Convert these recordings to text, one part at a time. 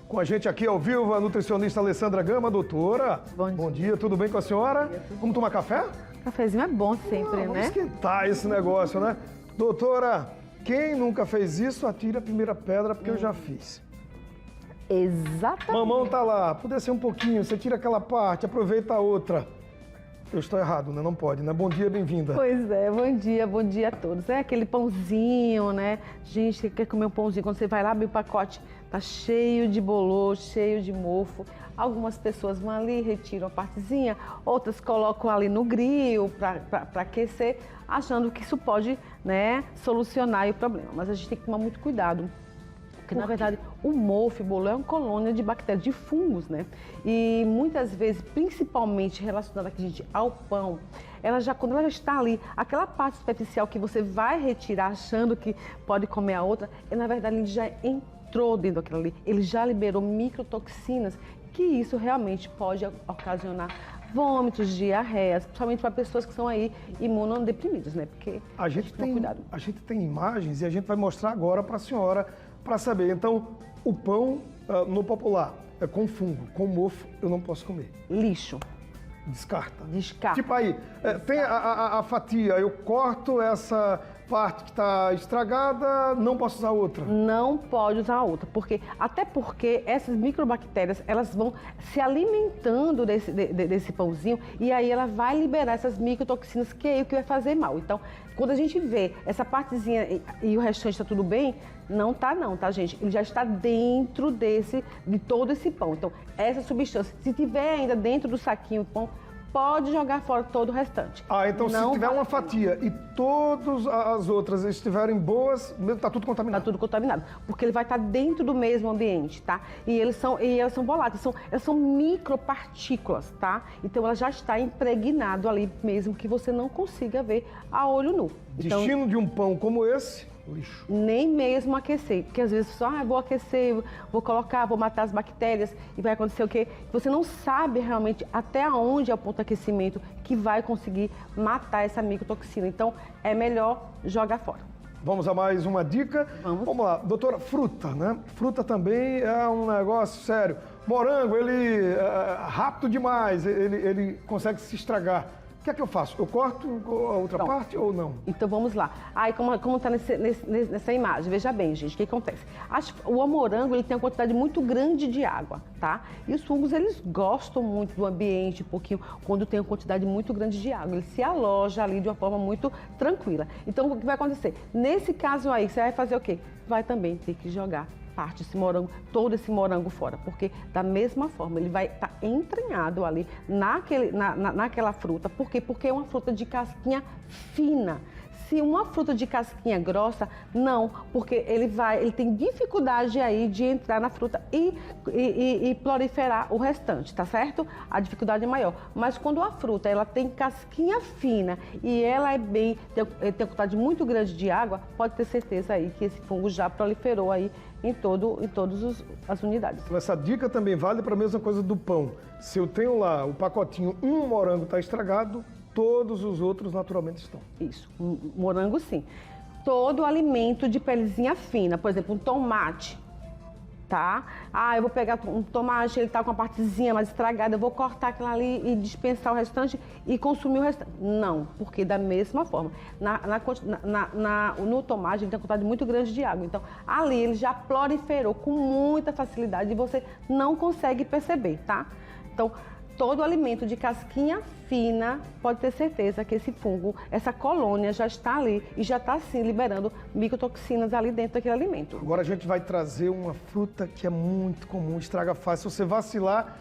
Com a gente aqui ao vivo, a nutricionista Alessandra Gama. Doutora, bom dia, tudo bem com a senhora? Vamos tomar café? Cafezinho é bom sempre, né? Vamos esquentar esse negócio, né? Doutora, quem nunca fez isso, atire a primeira pedra, porque eu já fiz. Exatamente. Mamão tá lá, pode ser um pouquinho, você tira aquela parte, aproveita a outra. Eu estou errado, né? Não pode, né? Bom dia, bem-vinda. Pois é, bom dia a todos. É aquele pãozinho, né? Gente, que quer comer um pãozinho, quando você vai lá abrir o pacote, tá cheio de bolô, cheio de mofo. Algumas pessoas vão ali, retiram a partezinha, outras colocam ali no grill para aquecer, achando que isso pode, né, solucionar o problema. Mas a gente tem que tomar muito cuidado. Porque, na verdade, o mofo e bolô é uma colônia de bactérias, de fungos, né? E muitas vezes, principalmente relacionada aqui, gente, ao pão, quando ela já está ali, aquela parte superficial que você vai retirar achando que pode comer a outra, na verdade, ele já entrou dentro daquilo ali, ele já liberou microtoxinas, que isso realmente pode ocasionar vômitos, diarreias, principalmente para pessoas que são aí imunodeprimidas, né? Porque a gente tem imagens e a gente vai mostrar agora para a senhora para saber. Então, o pão no popular é com fungo, com mofo, eu não posso comer. Lixo. Descarta. Descarta. Tipo aí, tem a fatia, eu corto essa parte que está estragada, não posso usar outra. Não pode usar outra, até porque essas microbactérias, elas vão se alimentando desse pãozinho e aí ela vai liberar essas microtoxinas, que é o que vai fazer mal. Então, quando a gente vê essa partezinha e o restante está tudo bem, não tá, gente? Ele já está dentro de todo esse pão. Então, essa substância, se tiver ainda dentro do saquinho o pão, pode jogar fora todo o restante. Então se tiver uma fatia e todas as outras estiverem boas, está tudo contaminado? Está tudo contaminado, porque ele vai estar dentro do mesmo ambiente, tá? E elas são voláteis, elas são micropartículas, tá? Então ela já está impregnado ali mesmo que você não consiga ver a olho nu. Destino de um pão como esse? Lixo. Nem mesmo aquecer, porque às vezes só vou aquecer, vou colocar, vou matar as bactérias e vai acontecer o quê? Você não sabe realmente até onde é o ponto de aquecimento que vai conseguir matar essa microtoxina. Então é melhor jogar fora. Vamos a mais uma dica? Vamos lá, doutora, fruta, né? Fruta também é um negócio sério. Morango, ele é rápido demais, ele consegue se estragar. O que é que eu faço? Eu corto a outra parte ou não? Então vamos lá. Aí como está nessa imagem, veja bem, gente, o que acontece? O morango, ele tem uma quantidade muito grande de água, tá? E os fungos, eles gostam muito do ambiente, um pouquinho, quando tem uma quantidade muito grande de água. Ele se aloja ali de uma forma muito tranquila. Então, o que vai acontecer? Nesse caso aí, você vai fazer o quê? Vai também ter que jogar todo esse morango fora, porque da mesma forma ele vai estar entranhado ali naquela fruta. Por quê? Porque é uma fruta de casquinha fina. Se uma fruta de casquinha grossa, não, porque ele tem dificuldade aí de entrar na fruta e proliferar o restante, tá certo? A dificuldade é maior. Mas quando a fruta ela tem casquinha fina e ela tem uma quantidade muito grande de água, pode ter certeza aí que esse fungo já proliferou aí em todas as unidades. Essa dica também vale para a mesma coisa do pão. Se eu tenho lá o pacotinho, um morango está estragado, todos os outros naturalmente estão. Isso, morango sim. Todo alimento de pelezinha fina, por exemplo, um tomate, tá? Eu vou pegar um tomate, ele tá com a partezinha mais estragada, eu vou cortar aquela ali e dispensar o restante e consumir o restante. Não, porque da mesma forma, no tomate ele tem uma quantidade muito grande de água, então ali ele já proliferou com muita facilidade e você não consegue perceber, tá? Então, todo alimento de casquinha fina, pode ter certeza que esse fungo, essa colônia já está ali e já está sim liberando microtoxinas ali dentro daquele alimento. Agora a gente vai trazer uma fruta que é muito comum, estraga fácil. Se você vacilar,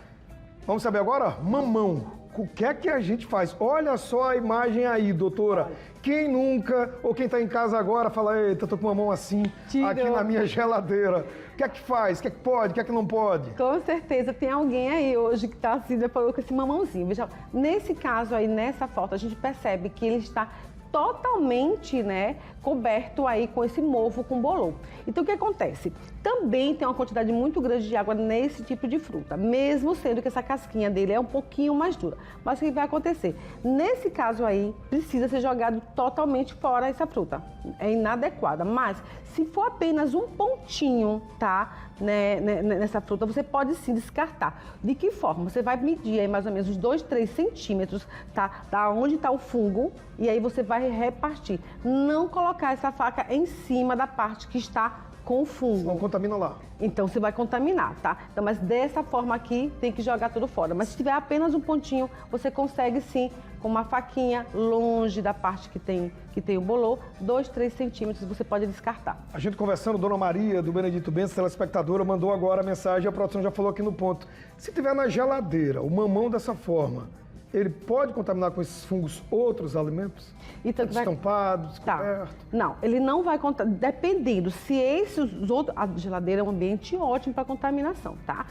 vamos saber agora? Mamão. O que é que a gente faz? Olha só a imagem aí, doutora. Quem nunca, ou quem está em casa agora, fala, eita, tô com uma mão assim, aqui na minha geladeira. O que é que faz? O que é que pode? O que é que não pode? Com certeza tem alguém aí hoje que está assim, falou com esse mamãozinho. Veja, nesse caso aí, nessa foto, a gente percebe que ele está totalmente, né, coberto aí com esse mofo, com bolor. Então o que acontece? Também tem uma quantidade muito grande de água nesse tipo de fruta, mesmo sendo que essa casquinha dele é um pouquinho mais dura. Mas o que vai acontecer? Nesse caso aí, precisa ser jogado totalmente fora essa fruta. É inadequada, mas se for apenas um pontinho, tá? nessa fruta, você pode sim descartar. De que forma? Você vai medir aí mais ou menos uns 2, 3 centímetros, tá? Da onde está o fungo, e aí você vai repartir. Não colocar essa faca em cima da parte que está com o fungo. Não contamina lá. Então você vai contaminar, tá? Então, mas dessa forma aqui, tem que jogar tudo fora. Mas se tiver apenas um pontinho, você consegue sim, com uma faquinha longe da parte que tem o bolor, 2, 3 centímetros, você pode descartar. A gente conversando, Dona Maria, do Benedito Bento, telespectadora, mandou agora a mensagem, a produção já falou aqui no ponto. Se tiver na geladeira, o mamão dessa forma, ele pode contaminar com esses fungos outros alimentos? Então, Estampado, tá. descoberto? Não, ele não vai contaminar, dependendo. Se esses outros... A geladeira é um ambiente ótimo para contaminação, tá?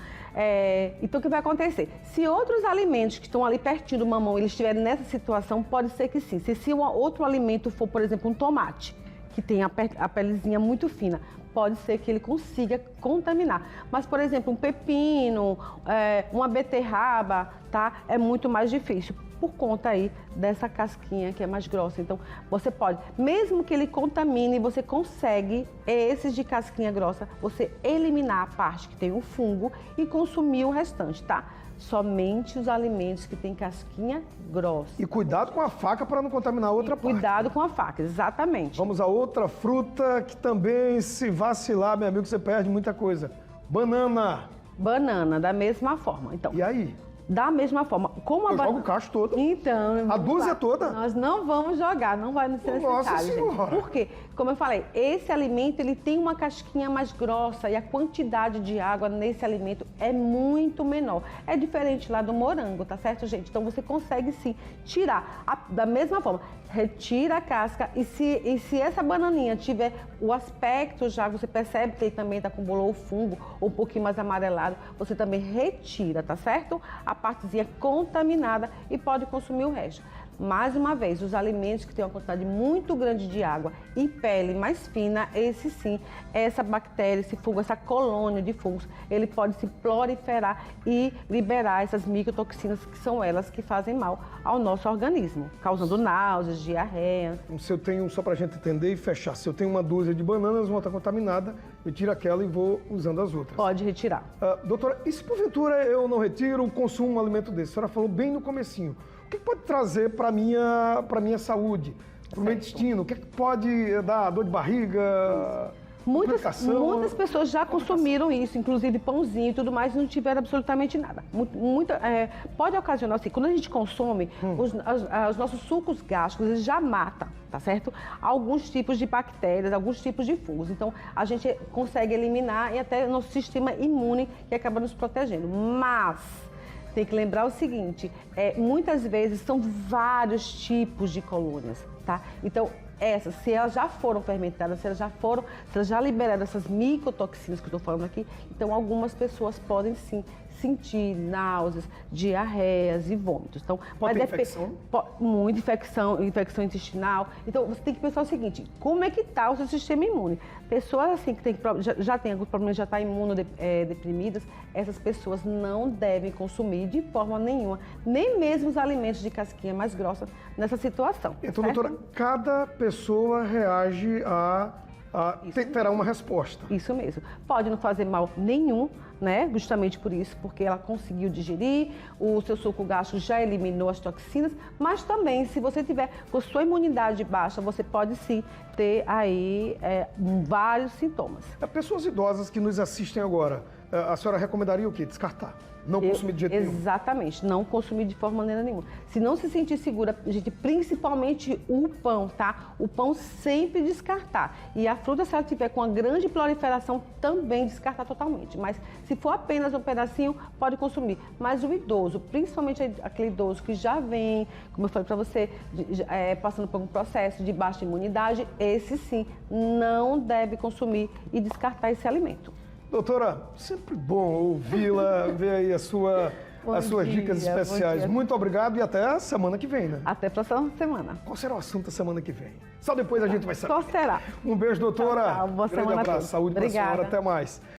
Então, o que vai acontecer? Se outros alimentos que estão ali pertinho do mamão, eles estiverem nessa situação, pode ser que sim. Se outro alimento for, por exemplo, um tomate, que tem a pelezinha muito fina, pode ser que ele consiga contaminar. Mas, por exemplo, um pepino, uma beterraba, tá? É muito mais difícil, por conta aí dessa casquinha que é mais grossa. Então, você pode, mesmo que ele contamine, você consegue, esses de casquinha grossa, você eliminar a parte que tem o fungo e consumir o restante, tá? Somente os alimentos que têm casquinha grossa. E cuidado com a faca para não contaminar a outra parte. Cuidado com a faca, exatamente. Vamos a outra fruta que também, se vacilar, meu amigo, você perde muita coisa. Banana. Banana, da mesma forma. Então, E aí? da mesma forma. Como Eu jogo o cacho todo. Então, A dúzia toda? Nós não vamos jogar, não vai ser necessário, Nossa Senhora. gente. Por quê? Como eu falei, esse alimento ele tem uma casquinha mais grossa e a quantidade de água nesse alimento é muito menor. É diferente lá do morango, tá certo, gente? Então você consegue sim tirar da mesma forma. Retira a casca e se essa bananinha tiver o aspecto já, você percebe que ele também está com bolor ou fungo ou um pouquinho mais amarelado, você também retira, tá certo? A partezinha contaminada e pode consumir o resto. Mais uma vez, os alimentos que têm uma quantidade muito grande de água e pele mais fina, esse sim, essa bactéria, esse fungo, essa colônia de fungos, ele pode se proliferar e liberar essas microtoxinas que são elas que fazem mal ao nosso organismo, causando náuseas, diarreia. Se eu tenho, só para a gente entender e fechar, se eu tenho uma dúzia de bananas, uma está contaminada, eu tiro aquela e vou usando as outras. Pode retirar. Doutora, e se porventura eu não retiro, consumo um alimento desse? A senhora falou bem no comecinho. O que pode trazer para a minha saúde, para o meu intestino? O que pode dar dor de barriga? Muitas pessoas já consumiram isso, inclusive pãozinho e tudo mais, e não tiveram absolutamente nada. Pode ocasionar, assim, quando a gente consome, os nossos sucos gástricos, eles já matam, tá certo? Alguns tipos de bactérias, alguns tipos de fungos. Então, a gente consegue eliminar e até o nosso sistema imune que acaba nos protegendo. Mas tem que lembrar o seguinte, muitas vezes são vários tipos de colônias, tá? Então, se elas já foram fermentadas, se elas já liberaram essas micotoxinas que eu estou falando aqui, então algumas pessoas podem sim sentir náuseas, diarreias e vômitos. Então, pode ter infecção? Muita infecção intestinal. Então, você tem que pensar o seguinte, como é que está o seu sistema imune? Pessoas assim que já têm alguns problemas, já estão imunodeprimidas, essas pessoas não devem consumir de forma nenhuma, nem mesmo os alimentos de casquinha mais grossa nessa situação. Então, certo? doutora, cada pessoa reage terá uma resposta. Isso mesmo. Pode não fazer mal nenhum, né? Justamente por isso, porque ela conseguiu digerir, o seu suco gástrico já eliminou as toxinas, mas também, se você tiver com sua imunidade baixa, você pode sim ter aí vários sintomas. Pessoas idosas que nos assistem agora, a senhora recomendaria o quê? Descartar? Não consumir de jeito nenhum? Exatamente, não consumir de forma maneira nenhuma. Se não se sentir segura, gente, principalmente o pão, tá? O pão sempre descartar. E a fruta, se ela tiver com uma grande proliferação, também descartar totalmente. Mas se for apenas um pedacinho, pode consumir. Mas o idoso, principalmente aquele idoso que já vem, como eu falei para você, passando por um processo de baixa imunidade, esse sim não deve consumir e descartar esse alimento. Doutora, sempre bom ouvi-la, ver aí as suas dicas especiais. Muito obrigado e até a semana que vem, né? Até a próxima semana. Qual será o assunto da semana que vem? Só depois a gente vai saber. Qual será? Um beijo, doutora. Tchau, boa Grande semana abraço, a todos. saúde para a senhora, Obrigada. até mais.